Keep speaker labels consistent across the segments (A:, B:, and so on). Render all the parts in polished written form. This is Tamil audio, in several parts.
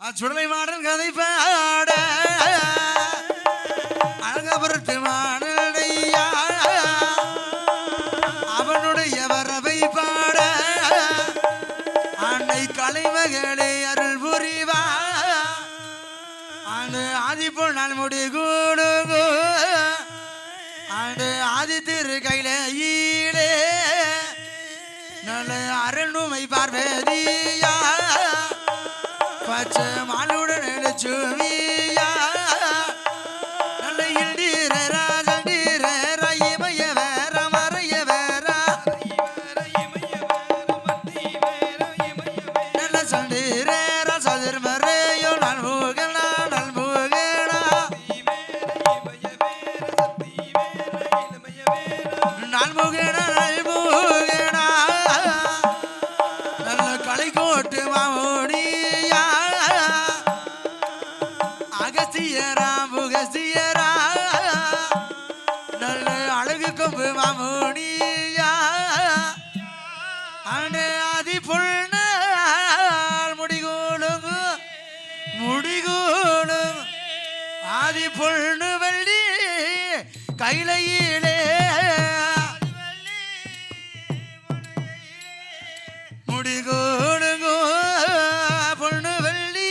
A: சுடலை மாடன் கதை பாட அழகபுரத்து மாடலையா அவனுடைய வரவை பாட அன்னை கலைமகளே அருள் புரிவா அந்த ஆதிப்போல் நான் முடி கூடுங்கோ அந்த ஆதி திரு கையில ஈடே நல்ல அருள்மை பார்வதியா பச்சை மாலுடன் எழுச்சுவியா நல்ல இண்டீர ராஜண்டீர ரயிமைய வேற மறைய வேற நல்ல சண்டீர ரசதிர் மறையோ நல்முகனா நல்முகனா நல்முகனா நல்முகனா நல்ல களை கோட்டு மாமோடி அகசியரா நல்ல அழகு கொம்பு மாமுனியா அண்டே ஆதி பொண்ணால் முடிகோளும் ஆதி பொண்ணு வள்ளி கையிலே முடிகோளுங்கோ பொண்ணு வள்ளி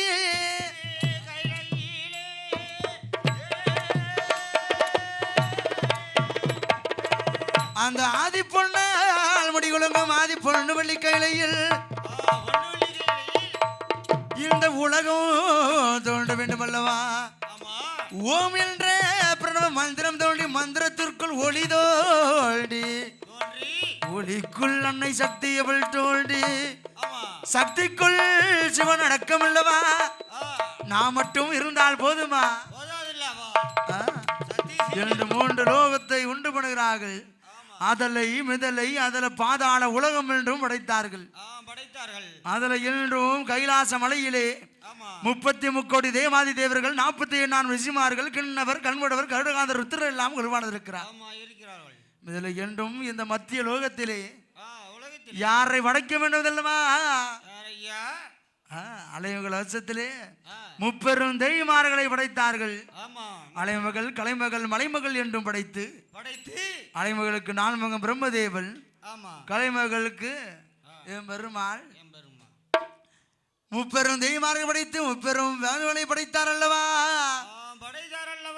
A: அந்த ஆதி பொண்ணால் முடிகுலங்கும் ஆதி பொண்ணு வள்ளி கையிலையில் இந்த உலகம் தோன்ற வேண்டும் அல்லவா ஓம் என்ற பிரணவ மந்திரம் தோன்றி மந்திரத்திற்குள் ஒளி தோன்றி ஒளிக்குள் அன்னை சக்தி அவள் தோன்றி சக்திக்குள் சிவன் அடக்கம் அல்லவா நான் மட்டும் இருந்தால் போதுமா 2-3 லோகத்தை உண்டு பண்ணுகிறார்கள் அதலை மிதலை அதல பாதாள உலகம் என்றும் படைத்தார்கள் அதல என்றும் கைலாச மலையிலே 33 கோடி தேவாதி தேவர்கள் 48 ரிஷிமார்கள் கிண்ணவர் கண்வடவர் கருடகாந்தர் ருத்திரர் எல்லாம் உருவானதிருக்கிறார் இதில் என்றும் இந்த மத்திய லோகத்திலே யாரை படைக்க வேண்டும் அல்லவா அலைமகள் வருஷத்திலே 30 தெய்வமார்களை படைத்தார்கள் அலைமகள் கலைமகள் மலைமகள் என்றும் படைத்து அலைமகளுக்கு 4 மகன் பிரம்மதேவன் கலைமகளுக்கு பெருமாள் 30 தெய்வமார்கள் படைத்து 30 வேதங்களை படைத்தார் அல்லவா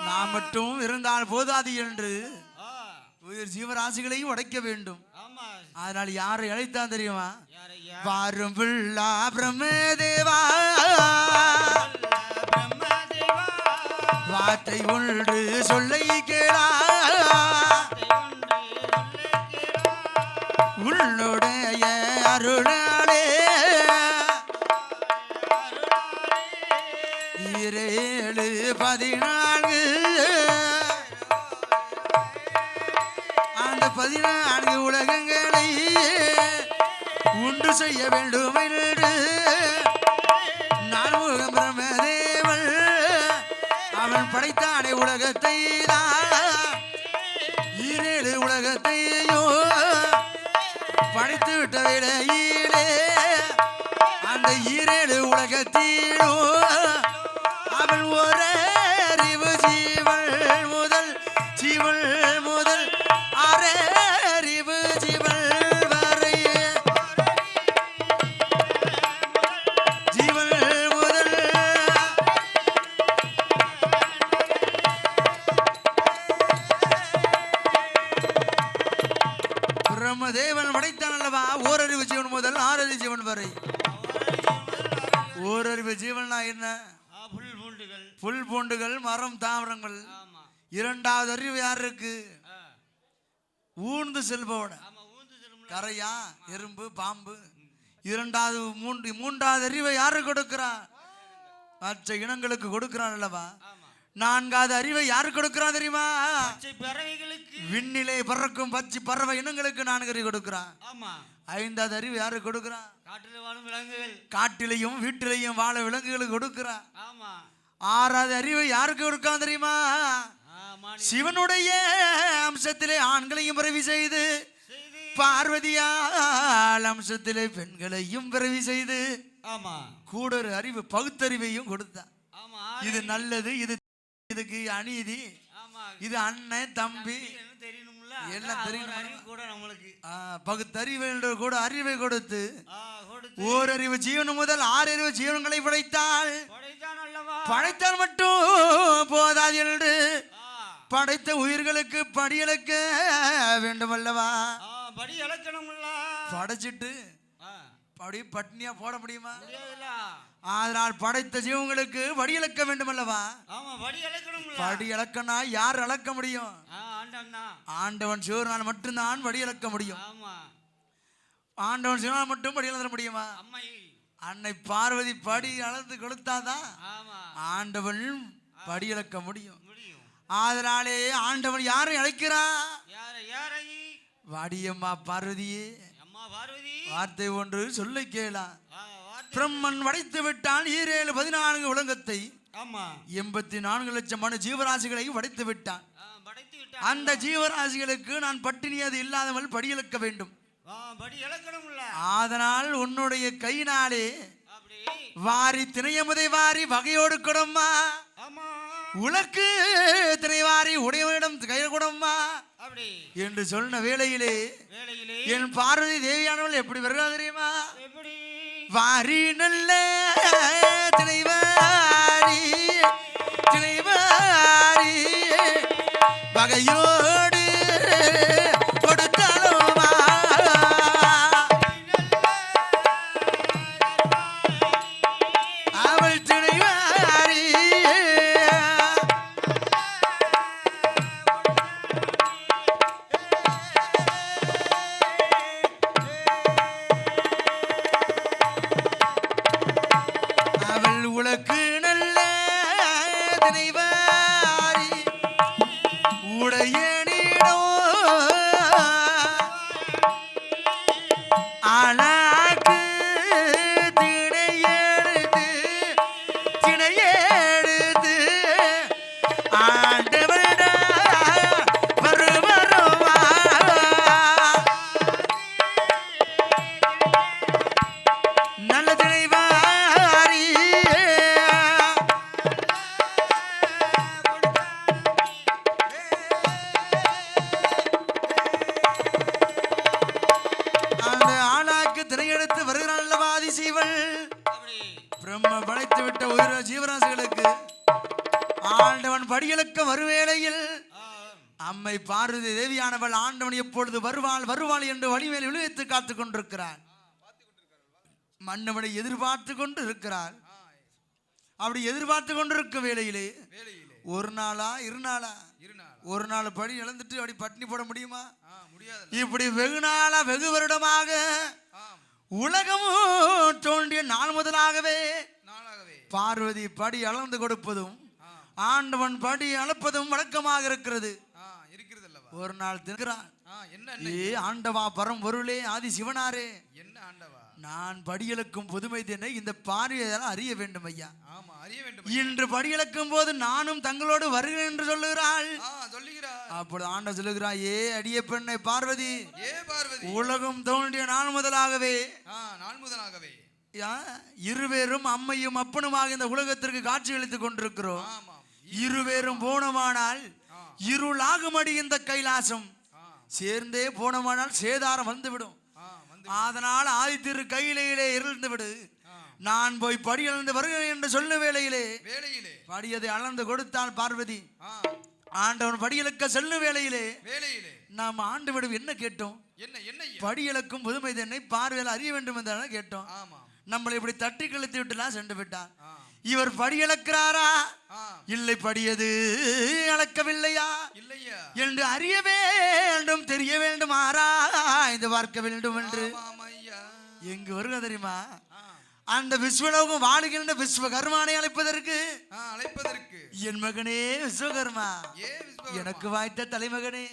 A: நான் மட்டும் இருந்தால் போதாது என்று உயிர் ஜீவராசிகளையும் உடைக்க வேண்டும் அதனால் யாரை அழைத்தான் தெரியுமா வாரும் பிள்ளா பிரம்மதேவா வார்த்தை ஒன்று சொல்லை கேளா உன்னுடைய அருளாலே 7-14 அந்த 14 உலகங்களை உண்டு செய்ய வேண்டும் என்று நான்முகம் பிரம்மதேவன் அவன் படைத்தானே உலகத்தை 7 உலகத்தையோ படைத்து விட்ட வேளையிலே அந்த 7 உலகத்திலோ அவன் ஒரு அறிவு ஜீவன் முதல் அறிவு ஜீவன் வரை ஜீவன் முதல் பிரம்மதேவன் படைத்தான் அல்லவா ஓரறிவு ஜீவன் முதல் 6 ஜீவன் வரை ஓரறிவு ஜீவன் என்ன புல் பூண்டுகள் மரம் தாவரங்கள் 2வது அறிவு யாருக்கு ஊர்ந்து செல்பவன கரையா எறும்பு பாம்பு 3வது அறிவை யாரு கொடுக்கிறான் மற்ற இனங்களுக்கு கொடுக்கிறான் அல்லவா 4வது அறிவை யாரு கொடுக்கிறான் தெரியுமா விண்ணிலே பறக்கும் பச்சை பறவை இனங்களுக்கு 4 அறிவு கொடுக்கிறான் 5வது அறிவு யாரு கொடுக்கிறான் காட்டிலையும் வீட்டிலையும் வாழ விலங்குகளுக்கு கொடுக்கிறான் 6வது அறிவை யாருக்கு கொடுக்கான் தெரியுமா சிவனுடைய அம்சத்திலே ஆண்களையும் பிறவி செய்து பார்வதியால் அம்சத்திலே பெண்களையும் பிறவி செய்து கூட ஒரு அறிவு பகுத்தறிவையும் கொடுத்தான். இது நல்லது, இது இதுக்கு அநீதி, இது அண்ணன் தம்பி எல்லாம் தெரியும் கூட நம்மளுக்கு. பகுத்தறிவு என்று கூட அறிவை கொடுத்து ஓரறிவு ஜீவன் முதல் 6 அறிவு ஜீவன்களை படைத்தால் மட்டும் போதாது என்று படைத்த உயிர்களுக்கு படியளக்க வேண்டும் அல்லவா? படைச்சிட்டு பட்னியா போட முடியுமா? அதனால் படைத்த ஜீவங்களுக்கு வடி இழக்க வேண்டும் அல்லவா? வடி இழக்கனா யார் அளக்க முடியும்? ஆண்டவன் சிவனால் மட்டும்தான் வடி இழக்க முடியும். ஆண்டவன் சிவனால் மட்டும் படி இழக்க முடியுமா? அன்னை பார்வதி படி அளந்து கொடுத்தாதான் ஆண்டவன் படி இழக்க முடியும். அதனாலே ஆண்டவன் யாரை அழைக்கிறா? வாடியம்மா பார்வதியே, வார்த்தை ஒன்று சொல்ல கேளா. பிரம்மன் படைத்து விட்டான் 14 உலகத்தை, 84 லட்சம் மனு ஜீவராசிகளை படைத்து விட்டான். அந்த ஜீவராசிகளுக்கு நான் பட்டினியது இல்லாதவள் படியளக்க வேண்டும். அதனால் உன்னுடைய கையினாலே வாரி திணையமுதை வாரி வகையோடு கொடும்மா, உனக்கு திணைவாரி உடையவனிடம் கையில் கொடும்மா என்று சொன்ன வேளையிலே என் பார்வதி தேவியானவள் எப்படி வருகிறா தெரியுமா? வாரி நல்ல திணைவாரி திணைவாரி வகையோடு கொடுத்தாலுமா அவள் திணைவாரி. அவள் உனக்கு நல்ல திணைவாரி உடையனிடோ ஆளாக்கு திணையெடுத்து திணையெடுத்து ஆண்டவட வருவருவா நல்ல திணைவாரி. அந்த ஆளாக்கு திரையெடுத்து வருகிறான் அல்லவா ஆதிசீவன். பிரம்ம படைத்து விட்ட உயிர ஜீவராசிகளுக்கு ஆண்டவன் படியளக்க வருவேளையில் அம்மை பார்வதி தேவியானவள் ஆண்டவன் எப்பொழுது வருவாள் வருவாள் என்று வழிமேல் விழுவித்து காத்துக் கொண்டிருக்கிறார். மன்னவனை எதிர்பார்த்து கொண்டு இருக்கிறார். அப்படி எதிர்பார்த்து கொண்டிருக்க வேளையிலே ஒரு நாளா 2 நாளா? ஒரு நாள் படி இழந்துட்டு அப்படி பட்டினி போட முடியுமா? இப்படி வெகு நாளா வெகு வருடமாக உலகமும் தோன்றிய நாள் முதலாகவே பார்வதி படி அளந்து கொடுப்பதும் ஆண்டவன் படி அளப்பதும் வழக்கமாக இருக்கிறது. ஒரு நாள் தின்கிறான். ஏ ஆண்டவா பரம் பொருளே ஆதி சிவனாரே, நான் படியளக்கும் புதுமை தினை இந்த பார்வையால் அறிய வேண்டும் ஐயா. இன்று படியளக்கும் போது நானும் தங்களோடு வருகிறேன் என்று சொல்லுகிறாள். அப்பொழுது ஆண்ட சொல்லுகிறார், ஏ அடிய பெண்ணை பார்வதி, உலகம் தோன்றிய நாள் முதலாகவே இருவேரும் அம்மையும் அப்பனுமாக இந்த உலகத்திற்கு காட்சி அளித்துக் கொண்டிருக்கிறோம். இருவேரும் போனமானால் இருளாகுமடி இந்த கைலாசம், சேர்ந்தே போனமானால் சேதாரம் வந்துவிடும். அதனால் ஆதித்திரு கையிலே இருந்து விடு, நான் போய் படி அளந்து வருகிறேன் என்று சொல்ல வேளையிலே படியதை அளந்து கொடுத்தால் பார்வதி. ஆண்டவன் படியலுக்க செல்லு வேளையிலே நாம் ஆண்டு விடும் என்ன கேட்டோம்? படியலுக்கும் புதுமை தென்னை பார்வையில் அறிய வேண்டும் என்று கேட்டோம். நம்மளை இப்படி தட்டி கழித்து விட்டுலாம் சென்று விட்டார். இவர் படி அளக்கிறாரா இல்லை படியது அளக்கவில்லையா என்று அறிய வேண்டும், தெரிய வேண்டும், ஆராய்ந்து பார்க்க வேண்டும் என்று எங்கு வருக தெரியுமா? அந்த விஸ்வலோகம் வாழுகின்ற விஸ்வகர்மானை அழைப்பதற்கு என் மகனே விஸ்வகர்மா, எனக்கு வாய்த்த தலைமகனே,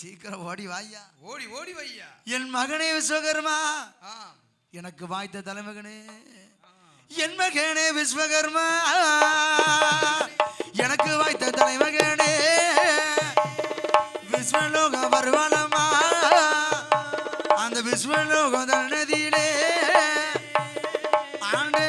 A: சீக்கிரம் ஓடி வாய்யா, ஓடி வையா. என் மகனே விஸ்வகர்மா, எனக்கு வாய்த்த தலைமகனே, என் மகனே விஸ்வகர்மா, எனக்கு வாய்த்த தலைமகனே, விஸ்வலோக வருவாளமா, அந்த விஸ்வலோக நதியிலே ஆண்டு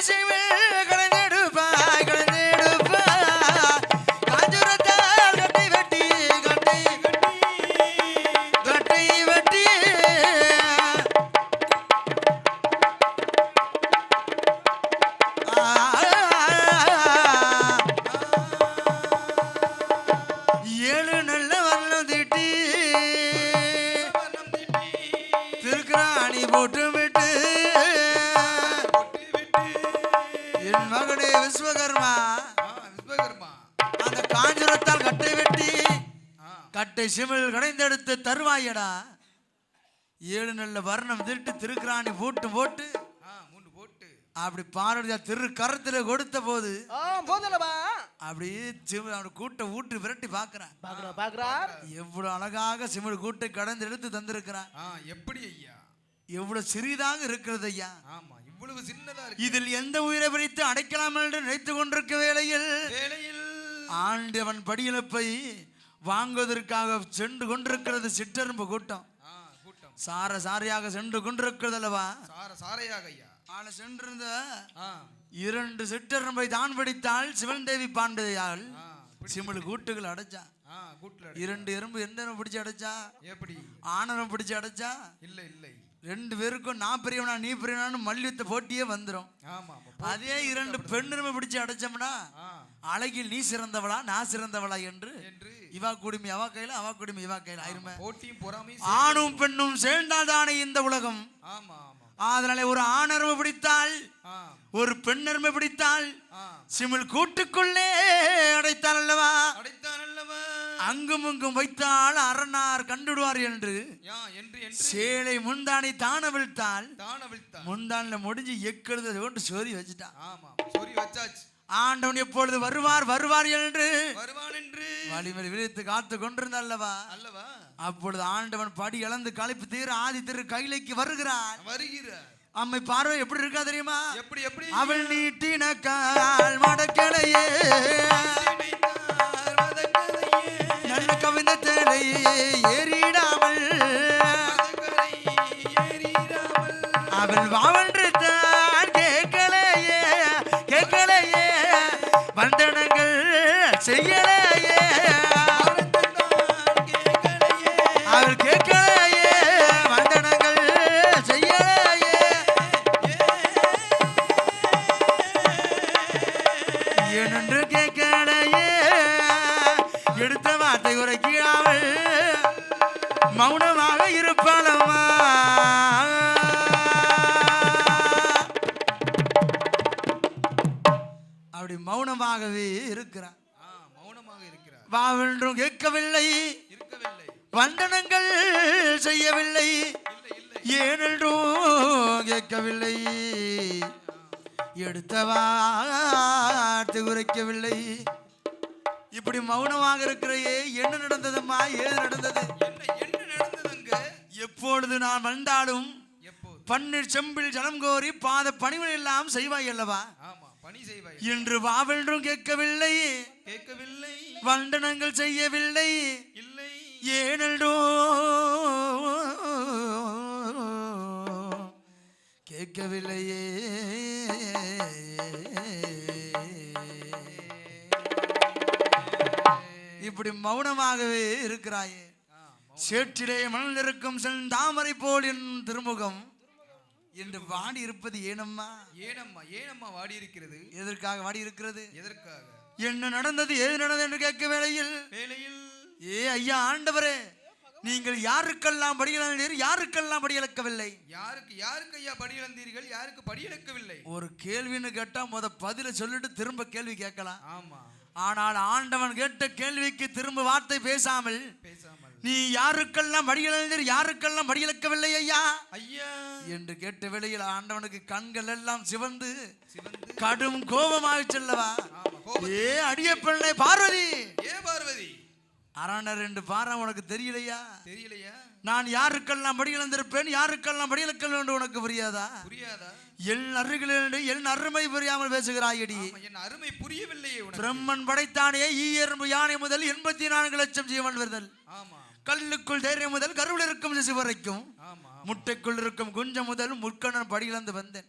A: சிவில் கலந்தெடுப்பாய் கலந்தெடுப்பாய் காஞ்சுரத்தால் கட்டை வெட்டி கட்டை கட்டை வெட்டி ஏழு நல்ல வர்ணம் திட்டி திருக்குறாணி போட்டு விட்டு என் மகனே விஸ்வகர்மா அந்த காஞ்சுரத்தால் கட்டை வெட்டி கட்டை சிமிழ் கடைந்தெடுத்து தருவாயடா. ஏழு நல்ல வர்ணம் திட்டு திருக்குறாணி போட்டு போட்டு அப்படி பார்வதியா திரு கரத்துல கொடுத்த போது அப்படியே சிமிழ் கூட்ட ஊட்டு விரட்டி பாக்குறான். எவ்வளவு அழகாக சிமிழ் கூட்டை கடந்து எடுத்து தந்திருக்கிறான்.
B: எப்படி ஐயா?
A: எவ்வளவு சிறிதாக இருக்கிறது ஐயா.
B: ஆமா, இவ்வளவு சின்னதா
A: இதில் எந்த உயிரை பிரித்து அடைக்கலாம் என்று நினைத்துக் கொண்டிருக்க வேளையில் ஆண்டவன் படியிலப்பை வாங்குவதற்காக சென்று கொண்டிருக்கிறது சிற்றெரும்பு கூட்டம். சார சாரையாக சென்று கொண்டிருக்கிறது அல்லவா?
B: சாரையாக ஐயா.
A: ஆன சென்றிருந்த இரண்டு சிற்றெரும்பை தான் பிடித்தால் சிவன் தேவி பாண்டியால் சிமிழ் கூட்டுகள் அடைச்சா. இரண்டு எறும்பு எந்த பிடிச்சு அடைச்சா?
B: எப்படி?
A: ஆணவம் பிடிச்சு அடைச்சா?
B: இல்லை இல்லை,
A: ரெண்டு பேருக்கும் நான் பெரியவனா நீ பெரியவனான்னு மல்யுத்த போட்டியே வந்துடும். அதே இரண்டு பெண்ணெருமை பிடிச்சு அடைச்சோம்னா அழகில் நீ சிறந்தவளா நான் சிறந்தவளா என்று இவா குடுமி அவா கையில அவா குடுமி இவா கையில ஆயிருமே. ஆணும் பெண்ணும் சேர்ந்தால்தானே இந்த உலகம். அதனால ஒரு ஆணெருமை பிடித்தால் ஒரு பெண்ணெருமை பிடித்தால் சிமிழ் கூட்டுக்குள்ளே அடைத்தால் அல்லவா? அங்கும் இங்கும் வைத்தால் அரணார் கண்டுடுவார் என்று சேலை முந்தானை தான விழ்த்தால் முந்தானில முடிஞ்சு எக்கெழுத கொண்டு சொறி வச்சுட்டான். ஆண்டவன் எப்பொழுது வருவார் வருவார் என்று வழிமறி விழித்து காத்து கொண்டிருந்த அல்லவா? அப்பொழுது ஆண்டவன் படி இழந்து களைப்பு தீர ஆதி திரு கைலைக்கு வருகிறார். அம்மை பார்வை எப்படி இருக்கா தெரியுமா? அவள் நீட்டின கால் மடக்கலையே நல்ல கவிந்த தேலை ஏறிடாமல் அவள் வாவன்று தான் கேட்கலையே கேட்கலையே வந்தனங்கள் செய்யலையே அவள் கேட்கலையே வந்தனங்கள் செய்யலையே ஏனென்று கேட்கலையே எடுத்த வார்த்தை உரைக்கிறாள் மௌனமாக இருப்பாளம்மா. அப்படி மௌனமாகவே இருக்கிறார். வாவென்றும் கேட்கவில்லை வந்தனங்கள் செய்யவில்லை ஏனென்றும் கேட்கவில்லை எடுத்த வார்த்தை உரைக்கவில்லை. இப்படி மௌனமாக இருக்கிறையே என்ன நடந்ததும்மா? ஏது நடந்தது? எப்பொழுது நான் வந்தாலும் பன்னீர் செம்பில் ஜலம் கோரி பாத பணிகள் எல்லாம் செய்வாய் அல்லவா? இன்று வாவென்றும் கேட்கவில்லை வண்டனங்கள் செய்யவில்லை ஏனென்றோ கேட்கவில்லையே. இப்படி மௌனமாகவே இருக்கிறாயே. சேற்றிலே மணல் இருக்கும் செந்தாமரை போல் என் திருமுகம் என்று வாடி இருப்பது ஏனம்மா?
B: ஏனம்மா வாடி இருக்கிறது?
A: எதற்காக வாடி இருக்கிறது?
B: எதற்காக?
A: என்ன நடந்தது ஏது நடந்தது என்று கேட்க வேளையில் ஏ ஐயா ஆண்டவரே, நீங்கள் யாருக்கெல்லாம் படியிழந்தீர் யாருக்கெல்லாம் படியிழக்கவில்லை?
B: யாருக்கு ஐயா படியிழந்தீர்கள்? யாருக்கு படியிழக்கவில்லை?
A: ஒரு கேள்வின்னு கேட்டா பதில சொல்லிட்டு திரும்ப கேள்வி கேட்கலாம். ஆமா, ஆனால் ஆண்டவன் கேட்ட கேள்விக்கு திரும்ப வார்த்தை பேசாமல் நீ யாருக்கெல்லாம் படியிழந்தீர் யாருக்கெல்லாம் படியிழக்கவில்லை ஐயா என்று கேட்ட வேளையில் ஆண்டவனுக்கு கண்கள் எல்லாம் சிவந்து கடும் கோபமாக செல்லவா. ஏ அடிய பிள்ளை பார்வதி, அரணர் என்று பாரம் உனக்கு தெரியலையா? நான் யாருக்கெல்லாம் படியிழந்திருப்பேன் யாருக்கெல்லாம் படியிழக்க வேண்டும் உனக்கு புரியாதா? என் அருகில் என் அருமை புரியாமல் பேசுகிறாயடி.
B: அருமை புரியவில்லையே.
A: பிரம்மன் படைத்தானே ஈயர்ம்பு யானை முதல் 84 லட்சம் ஜீவன் வருதல். கல்லுக்குள் தைரியம் முதல் கருவில் இருக்கும் சிசு வரைக்கும் முட்டைக்குள் இருக்கும் குஞ்சம் முதல் முற்கணன் படியிழந்து வந்தேன்.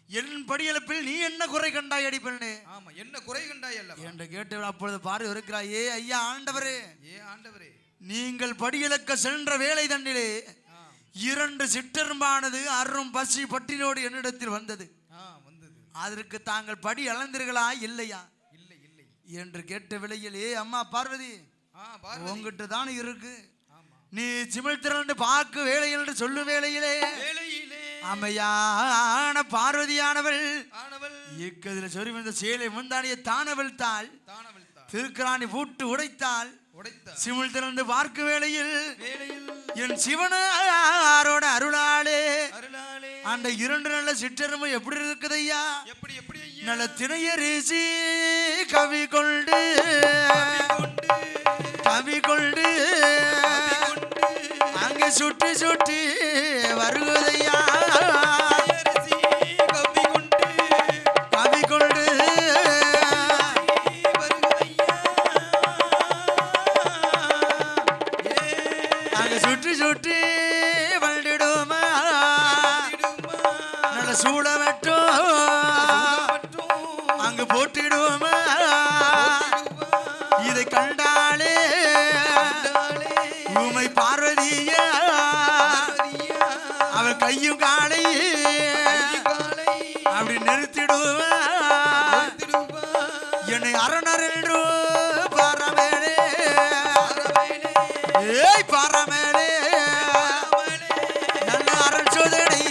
A: என் படியளப்பில் நீ என்ன குறை கண்டாய் அடிப்பண்ணே?
B: ஆமா, என்ன குறை கண்டாய் அல்லவா
A: என்று கேட்டு அப்பொழுது பாரு இருக்கிறாய். ஏ ஐயா ஆண்டவரே,
B: ஏ ஆண்டவரே,
A: நீங்கள் படியளக்க சென்ற வேலை தண்ணிலே 2 சிற்றெரும்பானது அரும் பசி பட்டினோடு என்னிடத்தில் வந்தது. அதற்கு தாங்கள் படி அளந்தீர்களா? இல்லையா?
B: இல்லை இல்லை
A: என்று கேட்ட விலையில், ஏ அம்மா பார்வதி, உங்ககிட்ட தானே இருக்கு, நீ சிமிழ் திரண்டு பார்க்க வேலை என்று சொல்லும் வேளையிலே அம்மையான பார்வதியானவள் இக்கதில சொறி வந்த சேலை முந்தானிய தானவள் தாள் திருக்கராணி பூட்டு உடைத்தாள். சிமிழ் திரண்டு பார்க்க வேளையில் என் சிவனாரோட அருளாளே அந்த 2 நல்ல சிற்றருமை எப்படி இருக்குது ஐயா? நல்ல திணையரிசி கவி கொண்டு அங்கே சுற்றி சுற்றி வருவதையா கவி கொண்டு அங்கே சுற்றி சுற்றி வந்துடுமா நல்ல சூழவட்டும் அங்கு போட்டிடுவோமா. இதை கண்டாலே உமை பார்வதிய அவள் கையும் காலை அப்படி நிறுத்திடுவா. என்னை அரணர் என்று பாரமேலே, ஏய் பாரமேலே நல்ல அரண் சோதனை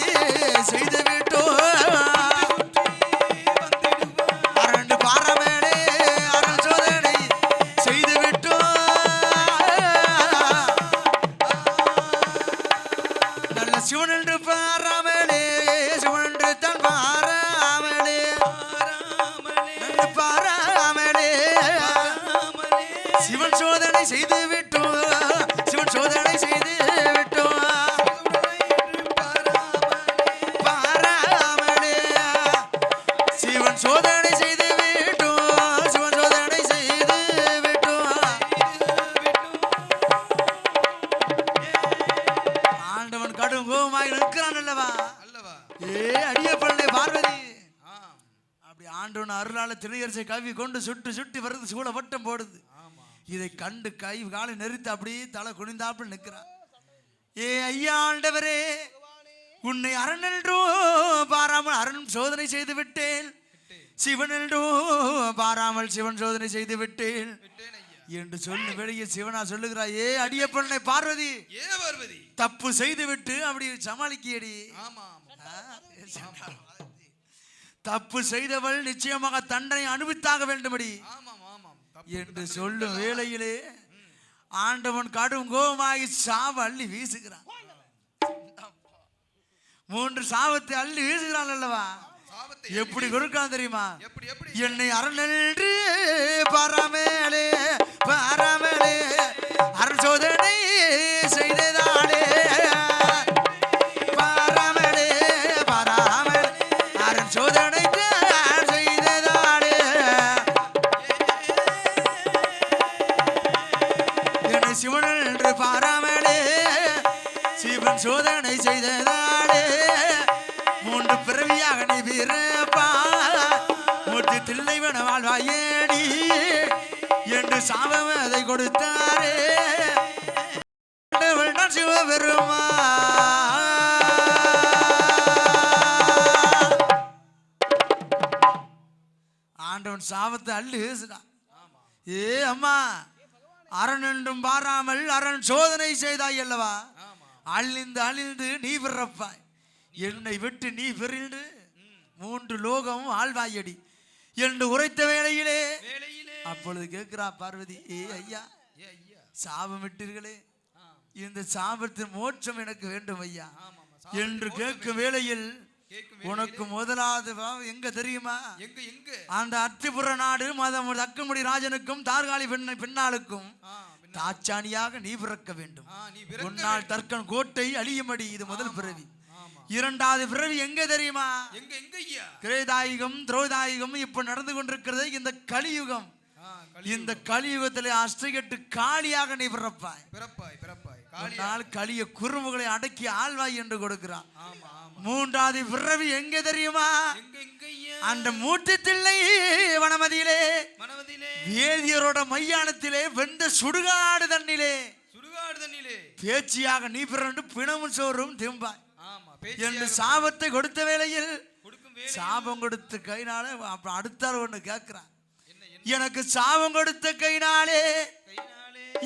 A: செய்து விட்டோ. அரண்டு பாரமேலே அரண் சோதனை செய்து விட்டோ. நல்ல சிவன் என்று பாராமலே, சிவன் என்று தான் பாராமலே, பாராமலே சிவன் சோதனை செய்து விட்டோம், சிவன் சோதனை செய்து விட்டோம். பாராமலே சிவன் சோதனை செய்து விட்டோம், சிவன் சோதனை செய்து விட்டோம். ஆண்டவன் கடும் கோபமாய் நிற்கிறான் அல்லவா? ஏ அடியப்பள்ளை பார்வதி, அப்படி ஆண்டவன் அருளால திரையரசை கவி கொண்டு சுட்டு சுட்டி வருது, சூழ வட்டம் போடுது. இதை கண்டு கை காலை நெறித்து அப்படியே தலை குனிந்தாப்பில் நிற்கிறான். ஏ ஐயா ஆண்டவரே, உன்னை அரணென்றோ பாராமல் அரண் சோதனை செய்து விட்டேன், சிவன் என்றோ பாராமல் சிவன் சோதனை செய்து விட்டேன் என்று சொல்லு வெளியே சிவனா சொல்லுகிறாய். ஏ அடியப்பண்ணை பார்வதி, தப்பு செய்து விட்டு அப்படி சமாளிக்கியடி. தப்பு செய்தவள் நிச்சயமாக தண்டனை அனுபவித்தாக வேண்டும்படி என்று சொல்லும் வேளையிலே ஆண்டவன் கடும் கோபமாகி சாவ அள்ளி வீசுகிறான். 3 சாபத்தை அள்ளி வீசுகிறான் அல்லவா? எப்படி கொடுக்கான் தெரியுமா? என்னை அரணென்று பாராமலே, பாராமலே அரண் சோதனை செய்ததாலே, பாராமலே பாராமலே அரண் சோதனை செய்ததாலே, என்னை சிவன் என்று பாராமலே சிவன் சோதனை செய்ததாலே 3 பிறவியாக நீ வீரப்பா முத்து தில்லைவன வாழ்வாயேடி என்று சாபம் அதை கொடுத்தாரே. சிவபெருமா ஆண்டவன் சாபத்தை அள்ளி வீசுறான். ஏ அம்மா, அரண் என்றும் பாராமல் அரண் சோதனை செய்தாய் அல்லவா? அழிந்து அழிந்து நீ பிறப்பாய், என்னை விட்டு நீ பிரிந்து 3 லோகம் ஆழ்வாயடி என்று உரைத்த வேளையிலே அப்பொழுது கேட்கிறா பார்வதி, ஏ ஐயா சாபம் விட்டீர்களே, இந்த சாபத்தின் மோட்சம் எனக்கு வேண்டும் ஐயா என்று கேட்கும் வேளையில் உனக்கு முதலாவது எங்க தெரியுமா? அந்த அத்திபுர நாடு மதம் தக்கமுடி ராஜனுக்கும் தார்காலி பெண்ணாளுக்கும் தாச்சானியாக நீ பிறக்க வேண்டும். உன்னால் தர்க்கன் கோட்டை அழியும்படி இது முதல் பிறவி. 2வது பிறவி எங்க தெரியுமா? கிரேதாயுகம் திரோதாயுகம் இப்ப நடந்து கொண்டிருக்கிறது இந்த கலியுகம். இந்த கலியுகத்திலே அஷ்டகட்டு காளியாக நீ பிறப்பாய்
B: பிறப்பாய் பிறப்பாய்
A: நாள் கலிய குறும்புகளை அடக்கி ஆழ்வாய் என்று கொடுக்கிறான்.
B: ஆமா ஆமா.
A: மூன்றாவது பிறவி எங்கே தெரியுமா? அந்த மூட்டத்தில்லை வனமதியிலே வேதியரோட மையானத்திலே வெந்த சுடுகாடு தண்ணிலே பேச்சியாக நீ பிறந்து பிணமும் சோறும் திம்பாய் என்று சாபத்தை கொடுத்த வேளையில் சாபம் கொடுத்த கைனாலே அடுத்தால் ஒண்ணு கேட்கிறான், எனக்கு சாபம் கொடுத்த கைனாலே